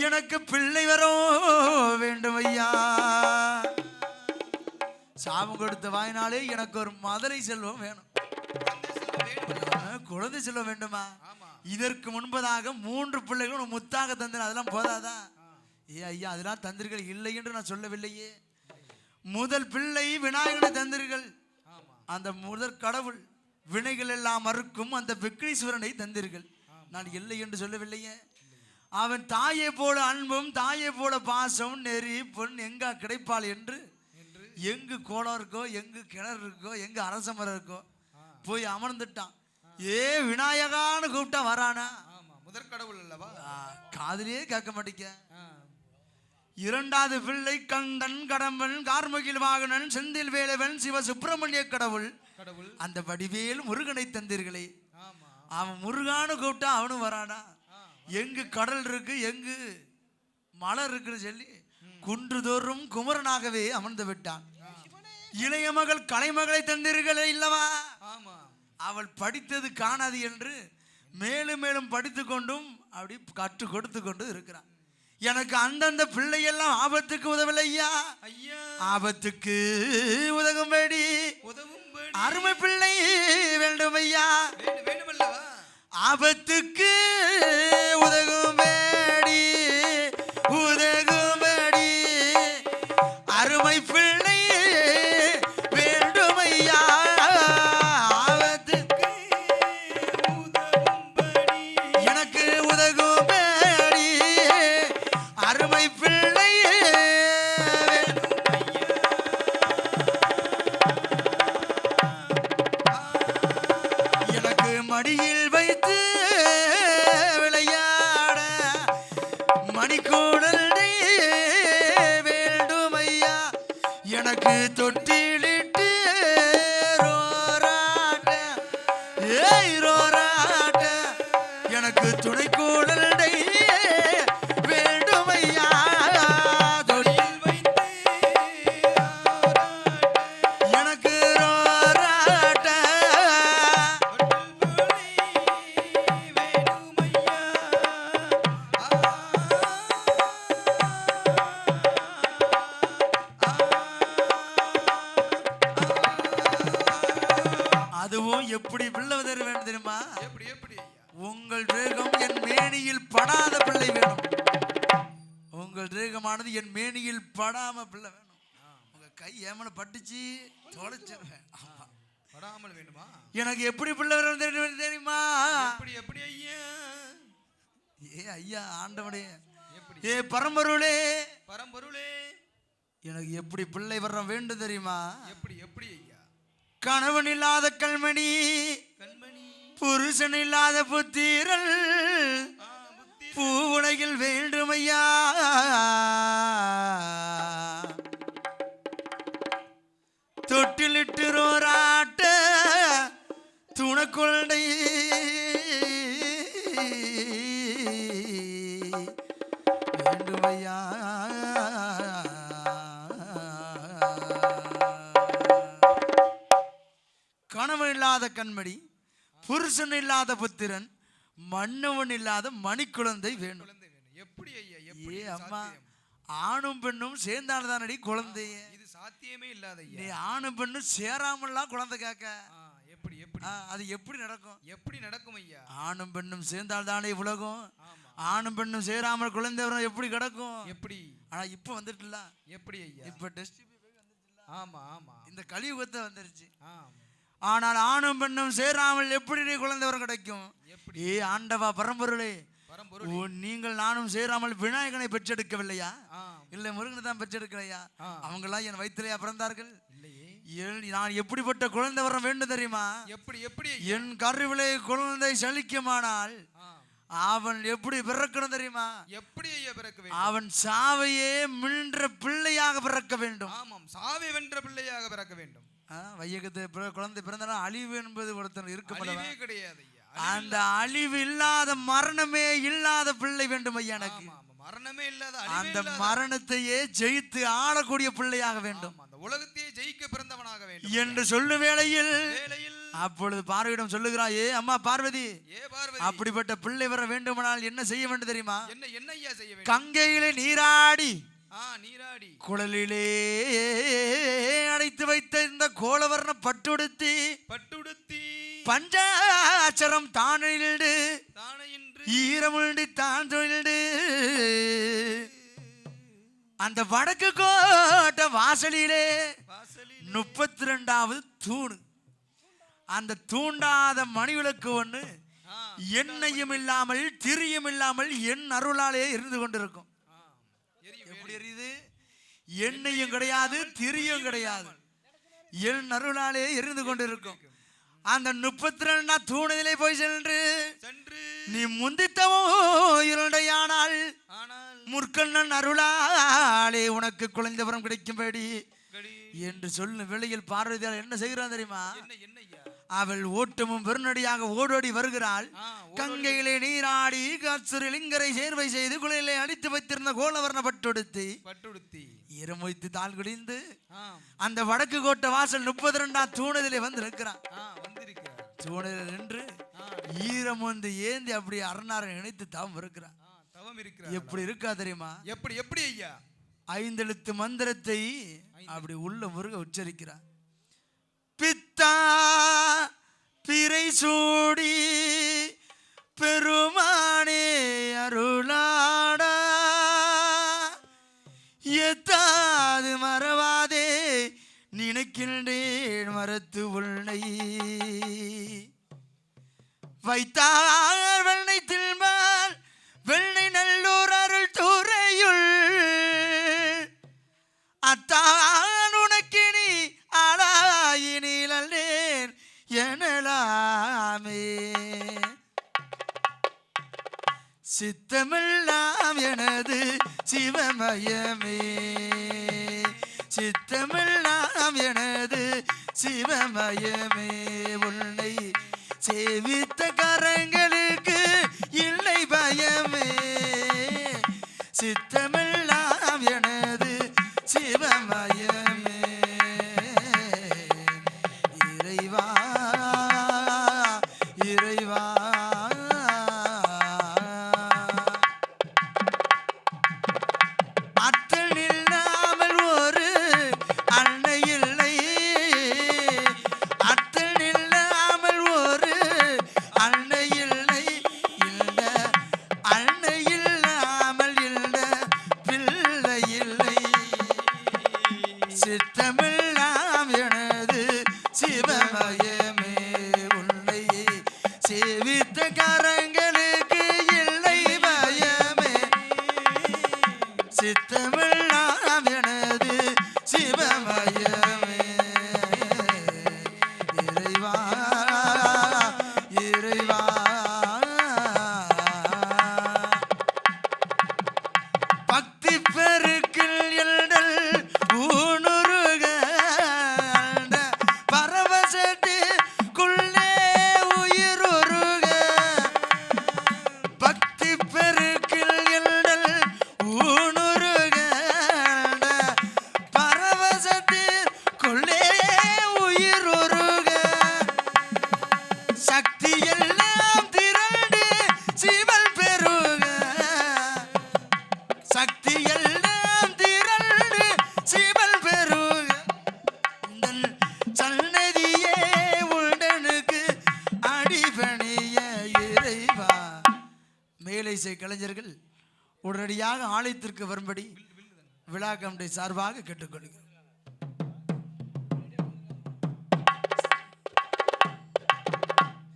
A: எனக்கு பிள்ளை வரும் வேண்டும் ஐயா. சாபம் கொடுத்த வாயினாலே எனக்கு ஒரு மதுரை செல்வம் வேணும், குழந்தை செல்வம் வேண்டுமா? இதற்கு முன்பதாக 3 பிள்ளைகளும் முத்தாக தந்தேன், அதெல்லாம் போதாதா? ஏ ஐயா, அதெல்லாம் தந்தீர்கள் இல்லை என்று நான் சொல்லவில்லையே. முதல் பிள்ளை விநாயகனை தந்தீர்கள், அந்த முதற் கடவுள் வினைகள் எல்லாம் மறுக்கும் அந்த விக்னேஸ்வரனை தந்தீர்கள், நான் இல்லை என்று சொல்லவில்லையே. அவன் தாயை போல அன்பும் தாயை போல பாசம் நெறி பொன் எங்கா கிடைப்பாள் என்று எங்கு கோலம் இருக்கோ எங்கு கிணறு இருக்கோ எங்கு அரச மரம் இருக்கோ போய் அமர்ந்துட்டான். ஏ விநாயகான்னு கூப்பிட்டா வரானா?
B: முதற் கடவுள் அல்லவா,
A: காதிலே கேட்க மாட்டேங்க. இரண்டாவது பிள்ளை கந்தன் கடம்பன் கார்முகில் வாகனன் செந்தில் வேலவன் சிவ சுப்பிரமணிய கடவுள் அந்த வடிவேல் முருகனை தந்தீர்களே. அவன் முருகான்னு கூப்பிட்டா அவனும் வரானா? எங்கு கடல் இருக்கு எங்கு மலர் இருக்குன்னு சொல்லி குன்றுதோறும் குமரனாகவே அமர்ந்து விட்டான். இளைய மகள் கலைமகளை தந்தீர்களே இல்லவா? அவள் படித்தது காணாது என்று மேலும் மேலும் படித்து கொண்டும் அப்படி கற்றுக் கொடுத்து கொண்டு இருக்கிறான். எனக்கு அந்தந்த பிள்ளையெல்லாம் ஆபத்துக்கு உதவலையா, ஆபத்துக்கு உதவும்படி அருமை பிள்ளை வேண்டும் ஐயா. ஆபத்துக்கு உதகும்படி உதகும்படி அருமை பிள்ளை வேண்டும் ஐயா. ஆபத்துக்கு எனக்கு உதகும்படி அருமை பிள்ளை எனக்கு மடியில் வைத்து விளையாட மணிக்கூடல் வேண்டும் ஐயா. எனக்கு தொட்டிலிட்டு ரோராட்ட ஏய் ரோராட்ட எனக்கு துணை கூடல் வேண்டும் ஐயா. தொட்டில் வைத்து எனக்கு ரோராட்ட அதுவும் எப்படி பிள்ளை தர வேண்டும் தெரியுமா? உங்கள் ரேகம் என் மேனியில் படாத பிள்ளை வேணும். உங்கள் ரேகமானது என் மேனியில் படாம பிள்ளை வேணும். உங்க கை ஏமன பட்டுச்சு தொலைச்சிருவேன்.
B: படாமல் வேண்டுமா?
A: எனக்கு எப்படி பிள்ளை வேணும் தெரியுமா?
B: எப்படி ஐயா?
A: ஏ ஐயா ஆண்டவனே, ஏ பரம்பொருளே
B: பரம்பொருளே,
A: எனக்கு எப்படி பிள்ளை வர வேண்டும் தெரியுமா?
B: எப்படி ஐயா?
A: கணவன் இல்லாத கல்மணி புருஷன் இல்லாத புத்திரல் பூவுலகில் வேண்டும் ஐயா. தொட்டிலிட்டு ரோராட்ட துணக்குழந்தை வேண்டும் ஐயா. கணவன் இல்லாத கண்மணி புருஷன் இல்லாத புத்திரன் மன்னவன் இல்லாத மணிக்குழந்தை வேணும்.
B: எப்படி ஐயா?
A: ஏ அம்மா, ஆணும் பெண்ணும் சேர்ந்தால்தானடி குழந்தைய.
B: இது சாத்தியமே இல்லாத ஐயா.
A: நீ ஆணும் பெண்ணும் சேராமல்லாம் குழந்தை கேட்க அது எப்படி நடக்கும்?
B: எப்படி நடக்கும் ஐயா?
A: ஆணும் பெண்ணும் சேர்ந்தால்தானே உலகம். ஆணும் பெண்ணும் சேராமல் குழந்தை வரும் எப்படி கிடக்கும்?
B: எப்படி?
A: ஆனா இப்ப வந்துட்டுல
B: எப்படி ஐயா?
A: இப்ப டெஸ்ட்
B: ஆமா ஆமா, இந்த
A: கலியுகத்தை வந்துருச்சு. ஆனால் ஆணும் பெண்ணும் சேராமல் எப்படி குழந்தை வரம் கிடைக்கும்? ஏ ஆண்டவா பரம்பொருளே, நீங்கள் நானும் சேராமல் விநாயகனை பெற்றெடுக்கவில்லையா? இல்லை முருகனை தான் பெற்றெடுக்கலையா? அவங்க எல்லாம் என் வயிற்றிலையா பிறந்தார்கள்? நான் எப்படிப்பட்ட குழந்தை வரம் வேண்டும் தெரியுமா?
B: எப்படி?
A: என் கருவிலே குழந்தை சலிக்குமானால் அவன் எப்படி பிறக்கணும் தெரியுமா?
B: எப்படி ஐயா பிறக்க வேண்டும்?
A: அவன் சாவையே மின்ற பிள்ளையாக பிறக்க வேண்டும்.
B: ஆமாம், சாவை வென்ற பிள்ளையாக பிறக்க வேண்டும்.
A: வையகத்தை குழந்தை பிறந்தாலும் அழிவு என்பது ஒருத்தன்
B: அழிவே கிடையாது ஐயா.
A: அந்த அழிவு இல்லாத மரணமே இல்லாத பிள்ளை வேண்டும் ஐயா எனக்கு.
B: மரணமே இல்லாத
A: அந்த மரணத்தையே ஜெயித்து ஆளக்கூடிய பிள்ளையாக வேண்டும்.
B: அந்த உலகத்தையே ஜெயிக்க பிறந்தவனாக வேண்டும்
A: என்று சொல்லும் வேளையில் அப்பொழுது பார்வதியிடம் சொல்லுகிறான், ஏ அம்மா பார்வதி, அப்படிப்பட்ட பிள்ளை வர வேண்டுமானால் என்ன செய்ய வேண்டும் தெரியுமா?
B: என்ன ஐயா செய்ய வேண்டும்?
A: கங்கையிலே நீராடி
B: நீராடி
A: குழலிலே அடைத்து வைத்த இந்த கோலவர்ண பட்டுடுத்தி பஞ்சாட்சரம் தானிடு ஈரமுண்டி தான் தொழில்டு அந்த வடக்கு கோட்டை வாசலிலே 32வது தூணு, அந்த தூண்டாத மணிவிளக்கு ஒண்ணு எண்ணெயும் இல்லாமல் திரியும் இல்லாமல் என் அருளாலே இருந்து கொண்டிருக்கும். எப்படி எரியுது? எண்ணெயும் கிடையாது, திரியும் கிடையாது, என் அருளாலே இருந்து கொண்டிருக்கும். அந்த 32 தூணிலே போய் சென்று நீ முந்தித்தவோ இருண்டையானால் முற்கண்ணன் அருளாலே உனக்கு குழந்தை வரம் கிடைக்கும்படி என்று சொல்லும் வேளையில் பார்வதியால் என்ன செய்கிறான் தெரியுமா? அவள் ஓட்டமும் பெருநடியாக ஓடோடி வருகிறாள். கங்கையிலே நீராடி காற்சுரிலிங்கரை சேர்வை செய்து குளிரிலே அடித்து வைத்திருந்த கோலவர்ண பட்டுடுத்தி ஈரம் வைத்து தாள் குடிந்து அந்த வடக்கு கோட்டை வாசல் 32 தூணதிலே வந்து நிற்கிறான். தூணதில் நின்று ஈரம் வந்து ஏந்தி அப்படி அரணாரை நினைத்து தவம் இருக்கிறான். எப்படி இருக்கா தெரியுமா?
B: எப்படி ஐயா?
A: 5 எழுத்து மந்திரத்தை அப்படி உள்ள முருக உச்சரிக்கிறார். பித்தா பிறை சூடி பெருமானே அருளாடா எத்தாது மறவாதே நினைக்கின்றேன் மரத்து உன்னை வைத்தார் வெண்ணை தில்மால் வெண்ணை நல்லூர் அருள் துறையுள் அத்தான் உனக்கினி ஆளாயினில் அல்லேன் எனலாமே சித்தமெல்லாம் எனது சிவமயமே சித்தமெல்லாம் எனது சிவமயமே உன்னை சேவித்த கரங்களுக்கு இல்லை பயமே சித்தமெல்லாம் எனது சிவமயமே இறைவா இறைவா அத்தல் இல்லாமல் ஒரு அன்னை இல்லை அத்தல் இல்லாமல் ஒரு அன்னை இல்லை இல்ல அன்னை இல்லாமல் இல்ல பிள்ளை இல்லை சித்தமெல்லாம் எனது சிவமயமே உன்னை சேவித்த கரங்களுக்கு இல்லை பயமே சித்தமெல்லாம் எனது சிவமயமே இறைவா இறைவா பக்தி பெருக்கில் எல்டல் ஊனுருக பரவசத்துக்குள்ளே உயிருருக பக்தி பெருக்கில் எல்டல் ஊனுருக பரவசத்துக்குள்ளே உயிருருக சக்தி எல்லாம் திரண்டு சிவல் பெருக சக்தி எல்லாம் திரண்டு சிவல் பெருக சன்னதியே உடனுக்கு அடிபணிய இறைவா. மேலைசை கலைஞர்கள் உடனடியாக ஆலயத்திற்கு வரும்படி விழா கமிட்டி சார்பாக கேட்டுக்கொள்கிறோம்.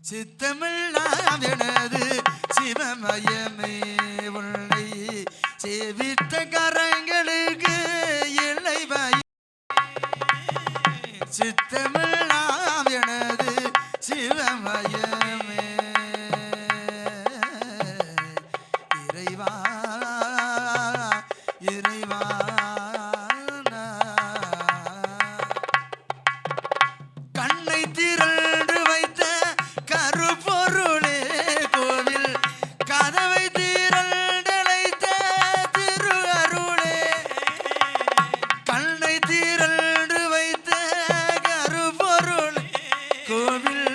A: சித்தமெல்லாம் எனது சிவமயமே உன்னை சேவித்த கரங்களுக்கு இல்லை பயம் சித்தமெல்லாம் எனது சிவமயமே கோவில்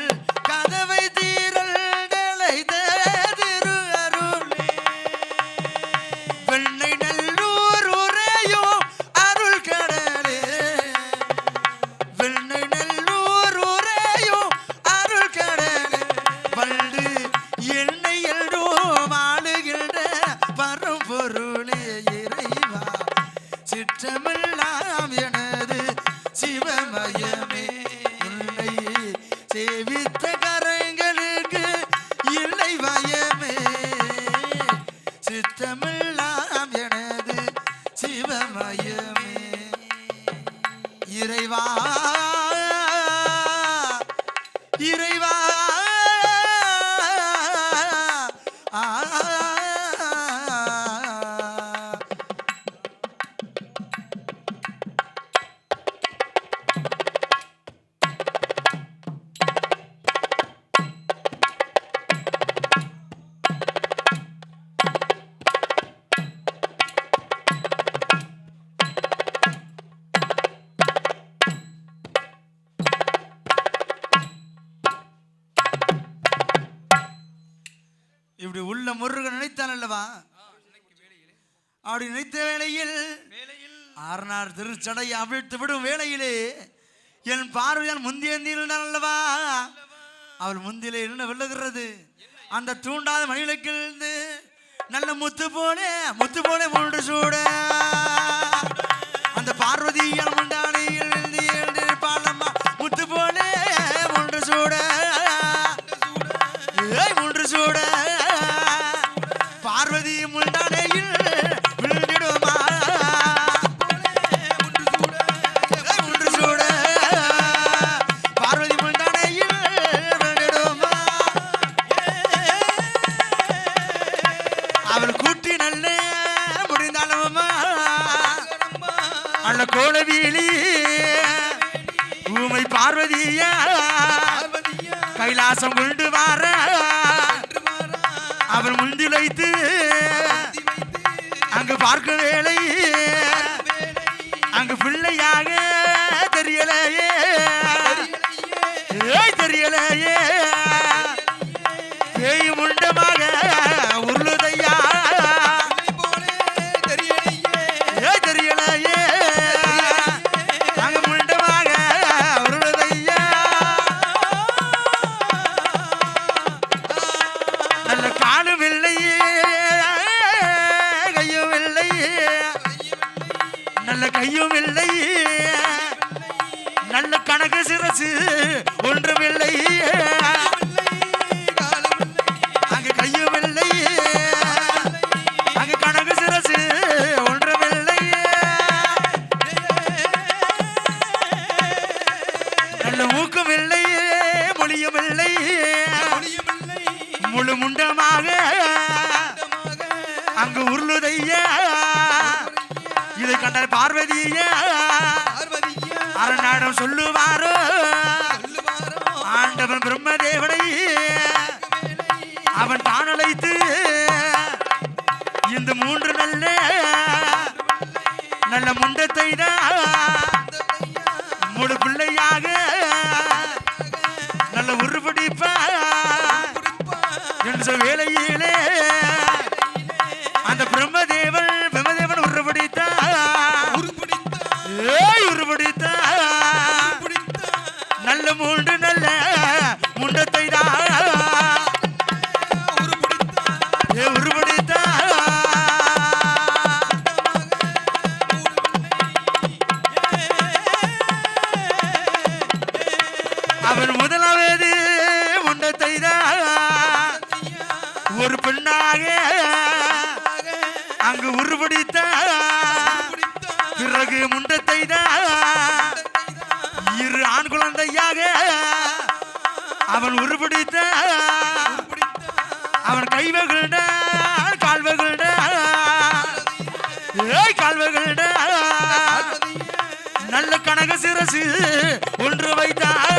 A: கதவை தீரல் திரு அருளே வெண்ணை நல்லூர் உரையும் அருள் கடலே வெண்ணை நல்லூர் உரையும் அருள் கடலே பண்டு என்னை எல்லோரும் ஆளுகின்ற பரம்பொருளே இறைவா சிற்றமெல்லாம் எனது சிவமயமே உன்னை சேவித்த கரங்களுக்கு இல்லை பயமே சித்தமெல்லாம் எனது சிவமயமே இறைவா இறைவா இப்படி உள்ள முருகன் நினைத்தான் அல்லவா அப்படி நினைத்த வேளையில் ஆறுநாள் திருச்சடை அவிழ்த்து விடும் வேளையிலே என் பார்வையால் முந்தியந்திருந்தான் அல்லவா அவள் முந்திலே என்ன வெல்லுகிறது அந்த தூண்டாத மணிவிளக்கிலிருந்து நல்ல முத்து போல மூன்று சூட அந்த பார்வதியால் முண்டானையில் பாலம்மா முத்து போல மூன்று சூட மூன்று சூட பார்வதி முண்டானையில் விழுந்திடுமா மூன்று சூட பார்வதி முண்டானையில் விழுந்திடுமா அவள் கூட்டி நல்ல முடிந்தாலுமா அல்ல கோலவீலி ஊமை பார்வதியா கைலாசம் கொண்டு வார அவன் முந்திலைத்து அங்கு பார்க்க வேலை அங்கு பிள்ளையாக தெரியலையே தெரியலையே பேய் முண்டமாக உருளுதையா தெரியலையே அங்கு முண்டமாக உருளுதையா நல்ல காலும் இல்லையே கையும் இல்லையே நல்ல கையும் இல்லை நல்ல கணக்கு சிரசு ஒன்றுமில்லை அங்கு கையும் இல்லை அங்கு கணக்கு சிரசு ஒன்றுமில்லை நல்ல மூக்கும் இல்லை மொழியும் இல்லை முழு முண்டமாக அங்கு உருளுதையா இதை கண்ட பார்வதியா அரநாடம் சொல்லுவாரோ ஆண்டவன் பிரம்மதேவனை அவன் தான் அழைத்து இந்த மூன்று நல்ல முண்டத்தை முழு பிள்ளையாக நல்ல உருப்படிப்பா என்ற வேளையிலே அந்த பிரம்மதேவன் உருப்படித்தா உருப்படித்தா நல்ல மூன்று நல்ல முண்டத்தை உருப்படித்தா அவன் முதலாவது முண்டத்தை ஒரு பெண்ணாக அங்கு உருப்படித்த பிறகு முண்டத்தை இரு ஆண் குழந்தையாக அவன் உருப்படித்த அவன் கைவகள்ட கால்வகள்ட கால்வகள்ட நல்ல கனக சிரசு ஒன்று வைத்தார்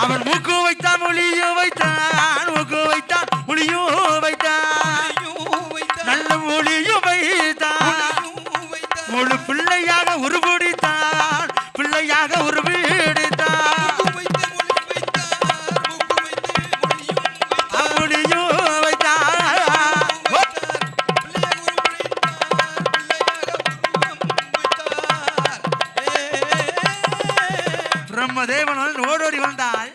A: அவன் மூக்கு வைத்தான் மொழியும் வைத்தான் மூக்கு வைத்தான் மொழியும் வைத்தான் நல்ல மொழியும் வைத்தான் முழு பிள்ளையாக உருபிடித்தான் பிள்ளையாக உருபிடித்தான் மொழியும் வைத்தான் பிரம்மதேவன் ஓடோடி வந்தால்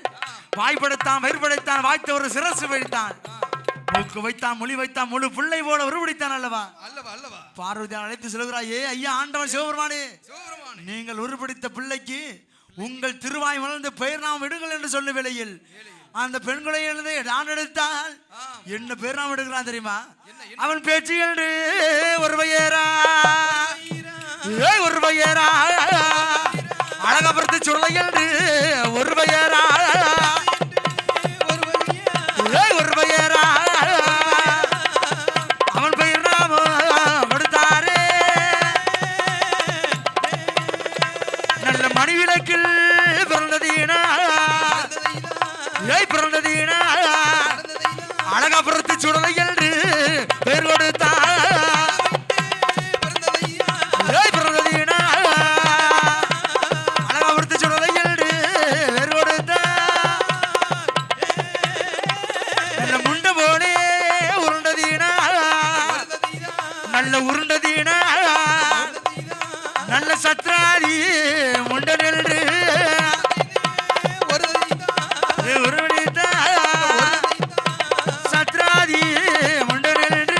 A: வாய்ப்படுத்தான் வயிறுபடைத்தான் வாய்த்த ஒரு சிரசு வைத்தான் மூக்கு வைத்தான் மொழி வைத்தான் முழு பிள்ளை போல உருவடித்தான் அல்லவா பார்வதி அழைத்து சொல்கிறாயே ஐயா ஆண்டவன் சிவபெருமானே நீங்கள் உருவடித்த பிள்ளைக்கு உங்கள் திருவாய் மலர்ந்து பெயர் நாம் விடுங்கள் என்று சொல்ல வேளையில் அந்த பெண்களை எழுந்து நான் எடுத்தால் என்ன பேர் நாம் எடுக்கிறான் தெரியுமா அவன் பேச்சு என்று ஒருவையேரா ஒருவையேரா அழகபுரத்து சொல்ல என்று ஒருவையேரா ஒருவையேரா அவன் பெயர் நாம கொடுத்தாரே நல்ல மணிவிளக்கில் பிறந்ததீனா பிறந்ததீனா அழகபுரத்து சுடலை என்று பெயர் கொடுத்தார் பிறந்ததீனா அழகபுரத்து சுடலை என்று பெயர் கொடுத்தார் நல்ல முண்ட போலே உருண்டதீனா நல்ல உருண்டதீனா நல்ல சத்ராதி முண்ட நெல்று சத்ராதி முண்ட நெல்று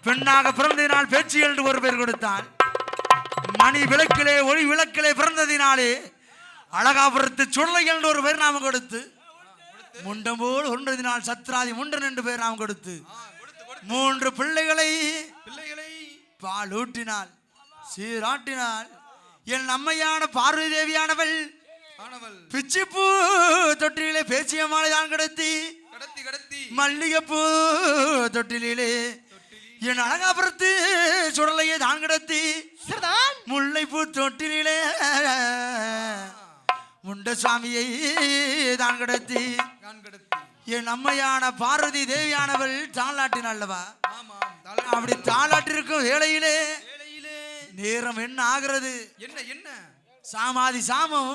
A: பெண்ணாக பிறந்ததினால் பேச்சு என்று ஒரு பேர் கொடுத்தான் மணி விளக்கிலே ஒளி விளக்கிலே பிறந்ததினாலே அழகாபுரத்து சுடலை என்று ஒரு பேர் நாம கொடுத்து முண்டம் போல் ஒன்றதினால் சத்ராதி முண்டன் என்று பேர் நாம் கொடுத்து 3 பிள்ளைகளை பாலூட்டினாள் சீராட்டினாள் என் அம்மையான பார்வதி தேவியானவள் பிச்சிப்பூ தொட்டிலே பேச்சிய மாலை தான் கடத்தி மல்லிகைப்பூ தொட்டிலே என் அழகாபுரத்து சுடலையை தான் கடத்தி முல்லைப்பூ தொட்டிலே முண்டசாமியை தான் கடத்தி என் அம்மையான பார்வதி தேவியானவள் தாளாட்டினாள்வா அப்படி தாளாட்டிருக்கும் வேளையிலே நேரம் என்ன ஆகிறது என்ன சாமாதி சாமம்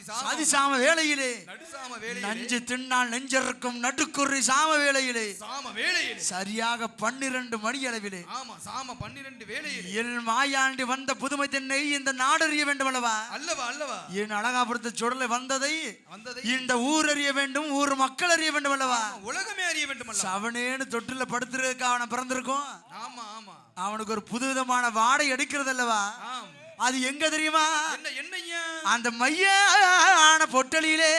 A: சாதி சாம வேளையிலே நஞ்சு தின்னால் நெஞ்சிருக்கும் நடுக்குறி சாம வேளையிலே சரியாக 12 மணி அளவிலே என் மாயாண்டி வந்த புதுமை தென்னை இந்த நாடறிய வேண்டும் அல்லவா என் அழகாபுரத்து சுடலை வந்ததை இந்த ஊர் அறிய வேண்டும் ஊர் மக்கள் அறிய வேண்டும் அல்லவா
B: உலகமே அறிய வேண்டும்
A: அவனேன்னு தொட்டில படுத்திருக்க அவனை பிறந்திருக்கும் அவனுக்கு ஒரு புதுவிதமான வாடை எடுக்கிறது அல்லவா அது எங்க தெரியுமா அந்த மையான பொட்டலிலே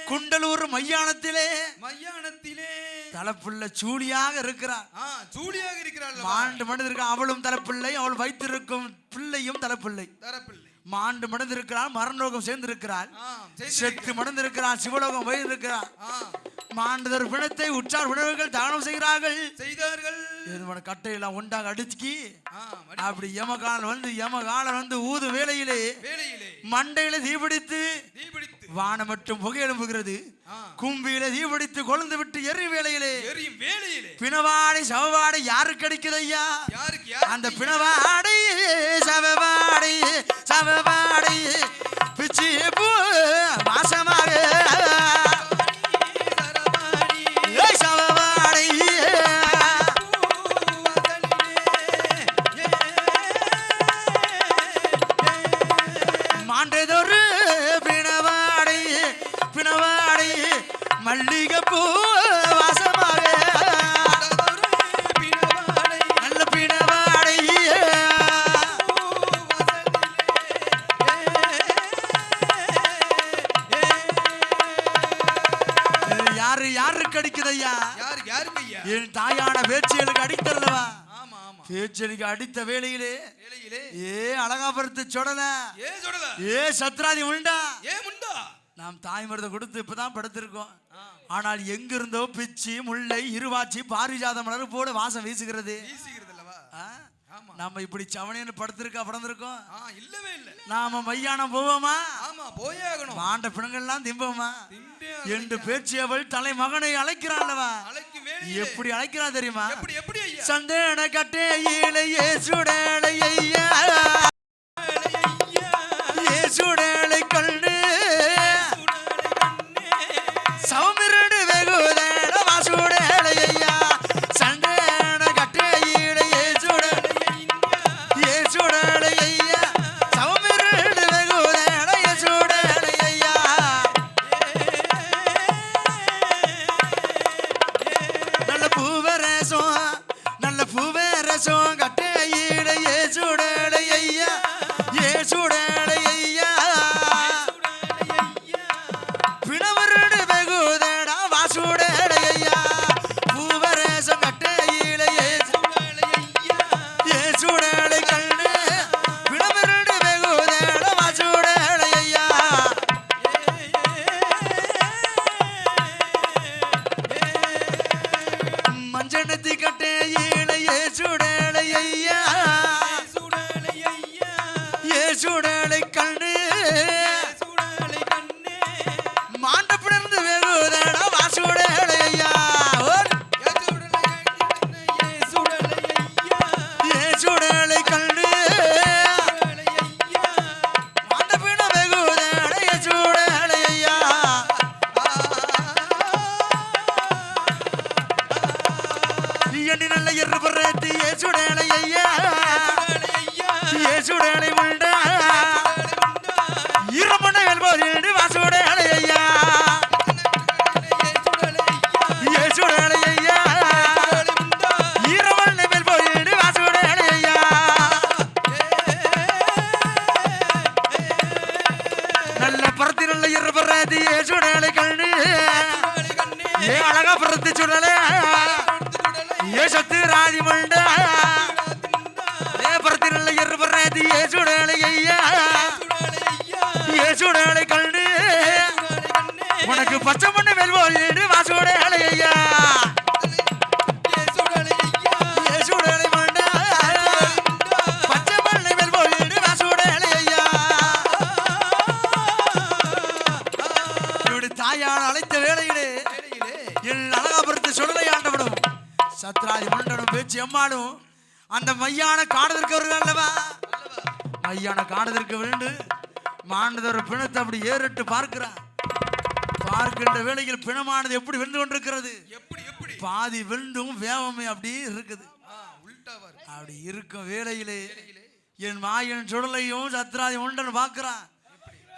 A: குண்டலூர் மையானத்திலே தலைப்புள்ள சூழியாக இருக்கிறார் மாண்டு மனிதர்கள் அவளும் தலைப்பிள்ளை அவள் வைத்திருக்கும் பிள்ளையும் தலைப்பிள்ளை மாண்டு மணந்திருக்கிறாள் மரணலோகம் சேர்ந்திருக்கிறாள் செத்து மணந்திருக்கிறாள் சிவலோகம் வைத்திருக்கிறாள் மாண்டுதர் பிணத்தை உற்றார் உணவுகள் தானம் செய்கிறார்கள் கட்டையெல்லாம் உண்டாக அடிச்சுக்கி அப்படி யமகாலம் வந்து ஊது வேளையிலே மண்டையில தீபிடித்து வானம் மட்டும் புகை எழும்புகிறது கும்பியில தீபிடித்து கொழுந்து விட்டு எரி வேளையிலே பிணவாடை சவவாடை யாருக்கு அடிக்குது ஐயா அந்த பிணவாடை சவவாடை சவவாடை பிச்சி பூ வாசமாக மல்லிகைப்பூ வாசமாக நல்ல பிணவாடை யாருக்கு அடிக்குது ஐயா என் தாயான பேச்சியலுக்கு அடித்தல்லவா பேச்சலுக்கு அடித்த வேளையிலே அழகாபுரத்து சொடல சத்ராதி உண்டா நாம் தாய்மருதை கொடுத்து இப்பதான் படுத்திருக்கோம் ஆனால் எங்கிருந்தோ பிச்சி முல்லை இருவாச்சி பாரிஜாத மலர் போல வாசம் வீசுகிறது
B: ஆமா.
A: நம்ம இப்படி சவணின்னு படுத்திருக்கா படந்திருக்கோம்.
B: இல்லவே இல்ல.
A: நாம மையானம் போவோமா?
B: ஆமா, போயே ஆகணும்.
A: மாண்ட பிணங்கள்லாம் திம்போமா
B: திம்பே
A: என்று பேச்சியவள் தலை மகனை அழைக்கிறாள்வா.
B: அழைக்கு வேளையிலே
A: எப்படி அழைக்கிறா தெரியுமா?
B: எப்படி எப்படி ஐயா?
A: சந்தேன கட்டையிலே சுடலை ஐயா, சுடலை கண்ணு சௌமிரடு வெகுதேட வாசுடலை ஐயா. சந்தேன கட்டையிலே சுடலை ஐயா, சௌமிரடு வெகுதேட சுடலை ஐயா. நல்ல பூவரசம் கட்டையிலே சுடலை ஐயா, சுடலை ஐயா. பிணவருடு வெகுதேடா வாசுடலை ஐயா, பூவரசம் கட்டையிலே சுடலை கண்ணு பிணவருடு வெகுதேடா வாசுடலை ஐயா. மஞ்சனத்தி கட்டையிலே சுடலை ஐயா, சுடலை கண்ணு மாண்ட பிணர்ந்து வெகுதேடா வாசுடலை ஐயா. சுடலை கண்ணு மாண்ட பிண வெகுதேட சுடலை ஐயா. எண்ணி நல்ல எரு பரத்தி சுடலை ஐயா, சுடலை முண்டா இரமண வெல்போது வாசுடலை ஐயா, சுடலை ஐயா. இரமண வெல்போது வாசுடலை ஐயா. நல்ல பரத்தி நல்ல எரு பரத்தி சுடலை கண்ணு அழகா பரத்தி சுடலை சத்து ராதி மண்டா பரத்தி நல்ல எரு பரத்தி சுடலை ஐயா, சுடலை கண்ணு உனக்கு பச்சை மண்ணு வெல்வோடு வாசுடலை ஐயா. சுடலை மண்டா பச்சை மண்ணு வெல்வோடு வாசுடலை ஐயா. இப்படி தாயால் அழைத்த வேளையிலே என் அழகாபுரத்து சுடலை ஆண்டவனும் சத்ராதி மண்டனும் பேச்சு அம்மாளும் அந்த மையான காணதற்கு வருகிறார் அல்லவா. மையான காணதற்கு விழுந்து மாண்டதொரு பிணத்தை அப்படி ஏறிட்டு பார்க்கிறார். பார்க்கின்ற வேளையில் பிணமானது எப்படி விழுந்து கொண்டிருக்கிறது.
B: எப்படி எப்படி
A: பாதி விழுந்தும் வேவமே அப்படி இருக்குது.
B: உள்டாவா இருக்கு.
A: அப்படி இருக்கும் வேளையிலே என் மாயன் சுடலையும் சத்ராதி மண்டன் பார்க்கிறான்.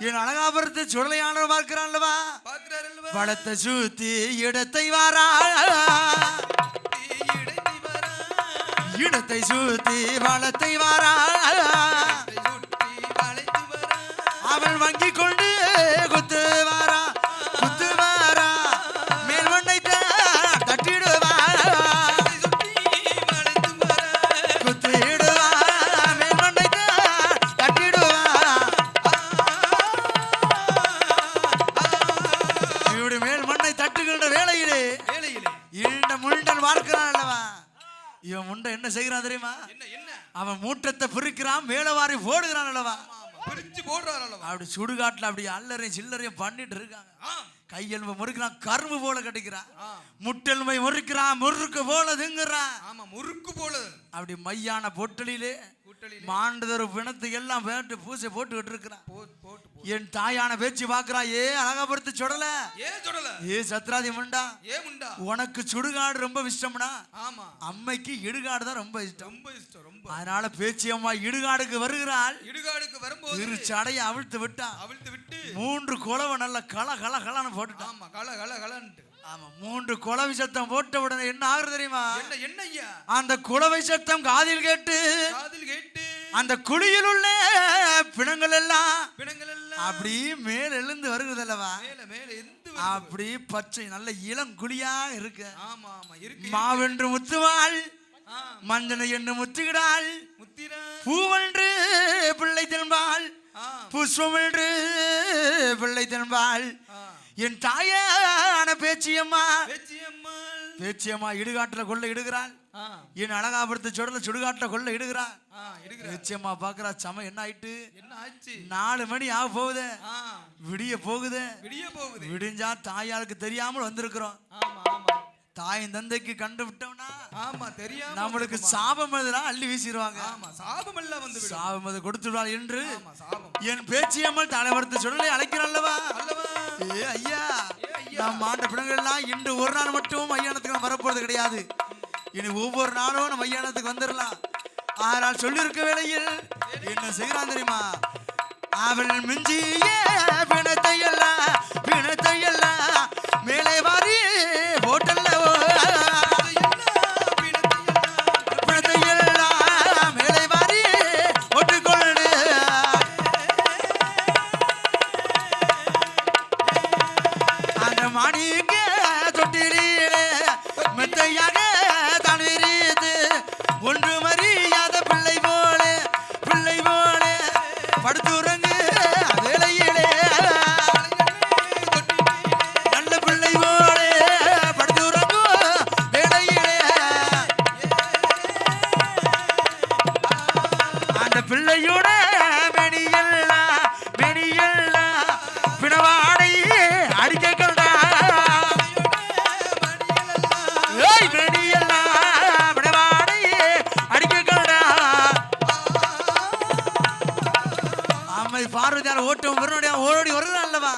A: என் அழகாபுரத்து சுடலையானவர் பார்க்கிறான் அல்லவா. பழத்தை சுத்தி இடத்தை வாரா, இடத்தை சுத்தி வளத்தை வாரா. அவன் வங்கி கொண்டு குத்து வாரா, குத்து வாரா. மேல் வண்ணை தட்டிடுவா, குத்து இடுவா. மேல் வண்ணை தட்டிடுவா. இப்படி மேல் மண்ணை தட்டுகின்ற வேளையிலே இந்த முண்டன் பார்க்கிறான் அல்லவா. இவன் முண்டை என்ன செய்கிறான் தெரியுமா? அவன் மூட்டத்தை பிரிக்கிறான், மேலவாரி போடுகிறான் அல்லவா. அப்படி சுடுகாட்டுல அப்படி அல்லறையும் சில்லறையும் பண்ணிட்டு இருக்காங்க. கையெலும்பை முறுக்கிறான், கரும்பு போல கட்டிக்கிறான். முட்டெலும்பை முறுக்கிறான், முறுக்கு போல திங்குறான்.
B: முறுக்கு போல
A: அப்படி மையான பொட்டலிலே மாண்டதொரு பிணத்து எல்லாம் வேட்டு பூசை போட்டுக்கிட்டு இருக்கிறான். என் தாயான பேச்சு பாக்குறா. ஏ அழகாபுரத்து சுடல, ஏ சத்ராதி முண்டா, உனக்கு சுடுகாடு ரொம்ப இஷ்டம்னா அம்மைக்கு இடுகாடு தான் ரொம்ப இஷ்டம். அதனால பேச்சு அம்மா இடுகாடுக்கு வருகிறாள். இடுகாடுக்கு வரும்போது திரு சடையை அவிழ்த்து விட்டா. அவிழ்த்து விட்டு 3 குலவை நல்ல கல கல கலன்னு போட்டுட்டான். ஆமா, கல கல கலன்னு. ஆமா, 3 குலவை சத்தம் போட்ட உடனே என்ன ஆகுது தெரியுமா? என்ன ஐயா? அந்த குலவை சத்தம் காதில் கேட்டு அந்த குழியில் உள்ள பிணங்கள் எல்லாம் அப்படி மேல எழுந்து வருகிறது அல்லவா. அப்படி பச்சை நல்ல இளங்குழியா இருக்கு. மாவென்று முத்துவாள், மஞ்சனை என்று முத்துகிறாள், பூவென்று பிள்ளை தின்பாள், புஷ்பம் என்று பிள்ளை தின்பாள். என் தாயான பேச்சியம்மா இடுகாட்டுல கொள்ள இடுகிறாள். என் அழகாபுரத்து சுடல சுடுகாட்டுல கொள்ள இடுகிறான்.
B: இடுகிறார்.
A: நிச்சயமா பாக்குறா சமயம் என்ன ஆயிட்டு,
B: என்ன ஆச்சு?
A: 4 மணி ஆக போகுது, விடிய போகுது.
B: விடிய போகுது.
A: விடிஞ்சா தாயாளுக்கு தெரியாமல் வந்திருக்கிறோம்.
B: ஆமா ஆமா.
A: தாயின் தந்தைக்கு கண்டு விட்டோம்னா
B: ஆமா தெரியாம
A: நம்மளுக்கு சாபம் எல்லாம் அள்ளி வீசிடுவாங்க.
B: ஆமா சாபம் எல்லாம் வந்து விடும்.
A: சாபம் அது கொடுத்துடுவாள் என்று
B: ஆமா சாபம்.
A: என் பேச்சியம்மல் தலைவரத்து சுடலை அழைக்கிறாள்வா.
B: அல்லவா?
A: ஏ ஐயா, நம் ஆண்ட பிணங்கள் எல்லாம் இன்று ஒரு நாள் மட்டும் மையானத்துக்கு வரப்போறது கிடையாது. இனி ஒவ்வொரு நாளும் நம்ம மையானத்துக்கு வந்துடலாம். ஆனால் சொல்லியிருக்க வேளையில் என்ன செய்யறான் தெரியுமா? அவள் மிஞ்சிய பிணத்தை எல்லாம் மேலே வாரி போட்டல்லவோ, பிணத்தை எல்லாம் மேலே வாரி போட்டுக்கொண்டு அந்த மாணிக்க தொட்டிலே மெத்தையாக தான் விரித்து ஒன்று மறியாத பிள்ளை போல படுத்துறங்கு வேளையிலே நல்ல பிள்ளை போல படுத்துறங்கு வேளையிலே அந்த பிள்ளையோட மெனியெல்லாம் பிணவாடை அடிக்க கண்டா. மெனியெல்லாம் பிணவாடை அடிக்க கண்டா. அம்மை பார்வதியார் ஓட்டம் ஓடி வரலாம் அல்லவா?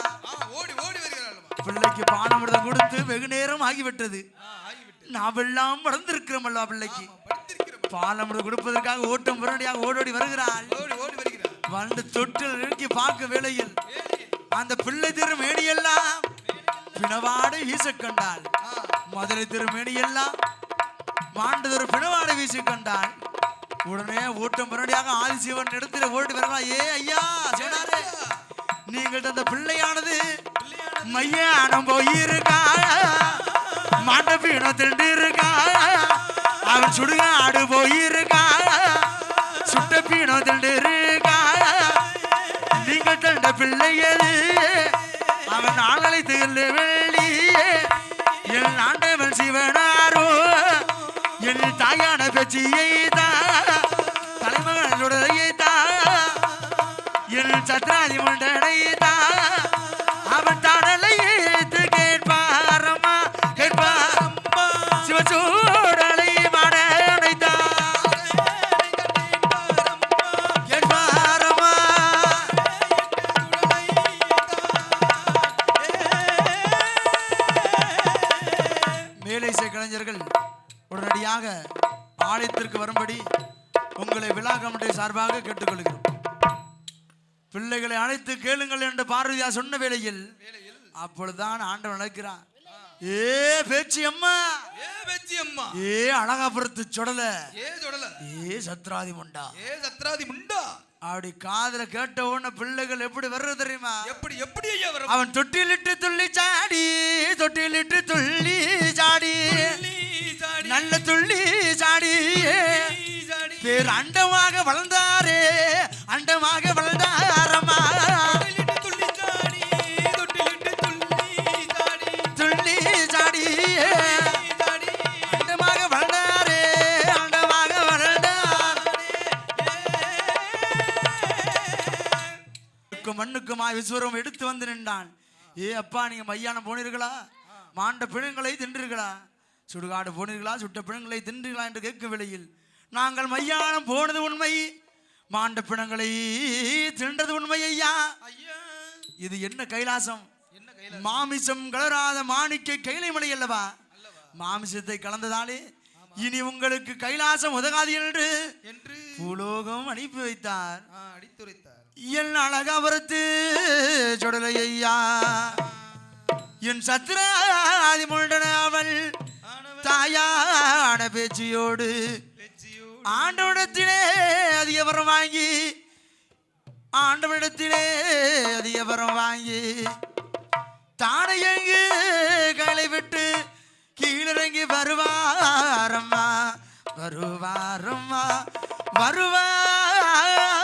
B: ஓடி ஓடி வருகிறாள்.
A: பிள்ளைக்கு பானமிர்தம் கொடுத்து வெகு நேரம் ஆகிவிட்டது.
B: ஆகிவிட்டது.
A: நாவெல்லாம் வளர்ந்திருக்கிறோம் அல்லவா? பிள்ளைக்கு
B: படித்திருக்கிறோம்.
A: பானமிர்தம் கொடுப்பதற்காக ஓட்டம் புரடியாக ஓடி வருகிறாள்.
B: ஓடி ஓடி வருகிறாள்.
A: வந்து தொட்டில் இறக்கி பார்க்க வேளையில் அந்த பிள்ளை திருமேனியெல்லாம் பிணவாடை வீச கண்டாள். மதுரை திருமேனியெல்லாம் மாண்டதொரு பிணவாடை வீசி கண்டாள். உடனே ஓட்டம் புரடியாக ஆதிசிவன் இடத்துல ஓடி வரலாம். ஏ ஐயா சொன்னாரே, நீங்கள் அந்த பிள்ளையானது மையானம் போயிருக்கா, மாண்ட பீனம் திண்டு இருக்கா, அவன் சுடுகாடு போயிருக்கா, சுட்ட பீனம் திண்டு இருக்கா. நீங்கள் தண்ட பிள்ளையது அவன் ஆளலை திகழ்ந்த வெள்ளி என் ஆண்டவன் சிவனாரோ என் தாயான பேச்சியை தலைமகனுடைய என் சத்ராதி மண்டனை அவன் தானலை கேட்பாரம்மா கேட்பாரம்மா சிவசூடலை மாடனைத்தா கேட்பாரம்மா. மேலைசை கலைஞர்கள் உடனடியாக ஆலயத்திற்கு வரும்படி உங்களை விழா கமிட்டி சார்பாக கேட்டுக்கொள்கிறோம். பிள்ளைகளை அழைத்து கேளுங்கள் என்று பார்வதியா சொன்ன வேளையில் அப்பொழுதுதான் ஆண்டவன் நினைக்கிறான். ஏ பேச்சி அம்மா,
B: ஏ பேச்சி அம்மா,
A: ஏ அழகாபுரத்து சுடல,
B: ஏ சுடல,
A: ஏ சத்ராதி முண்டா,
B: ஏ சத்ராதி முண்டா.
A: அப்படி காதுல கேட்ட உடனே பிள்ளைகள் எப்படி வர்றது தெரியுமா?
B: எப்படி எப்படி ஐயா வர?
A: அவன் தொட்டிலிட்டு துள்ளி சாடி, தொட்டிலிட்டு துள்ளி சாடி, நல்ல துள்ளி சாடி பேர் அண்டமாக வளர்ந்தாரே, அண்டமாக வளர்ந்தாரம்மா. துள்ளி சாடி அண்டமாக வளர்ந்தாரே, அண்டமாக வளர்ந்தார். மண்ணுக்குமாய் விஸ்வரம் எடுத்து வந்து நின்றான். ஏ அப்பா, நீங்க மையானம் போனீர்களா? மாண்ட பிணங்களை தின்றீர்களா? சுடுகாடு போனீர்களா? சுட்ட பிணங்களை தின்றீர்களா என்று கேட்கும் வேளையில் நாங்கள் மையானம் போனது உண்மை, மாண்ட பிணங்களை தின்றது உண்மை ஐயா. இது என்ன கைலாசம்? மாமிசம் கலராத மாணிக்க கைலைமலை அல்லவா? மாமிசத்தை கலந்ததாலே இனி உங்களுக்கு கைலாசம் உதகாது என்று பூலோகம் அனுப்பி வைத்தார். என் அழகாபுரத்து சுடலை ஐயா, என் சத்ராதி முண்டன அவள் தாயான பேச்சியோடு ஆண்டவனிடத்திலே அதிக வரம் வாங்கி, ஆண்டவனிடத்திலே அதிக வரம் வாங்கி தானே எங்கு களை விட்டு கீழிறங்கி வருவாரம்மா, வருவாரம்மா, வருவார்.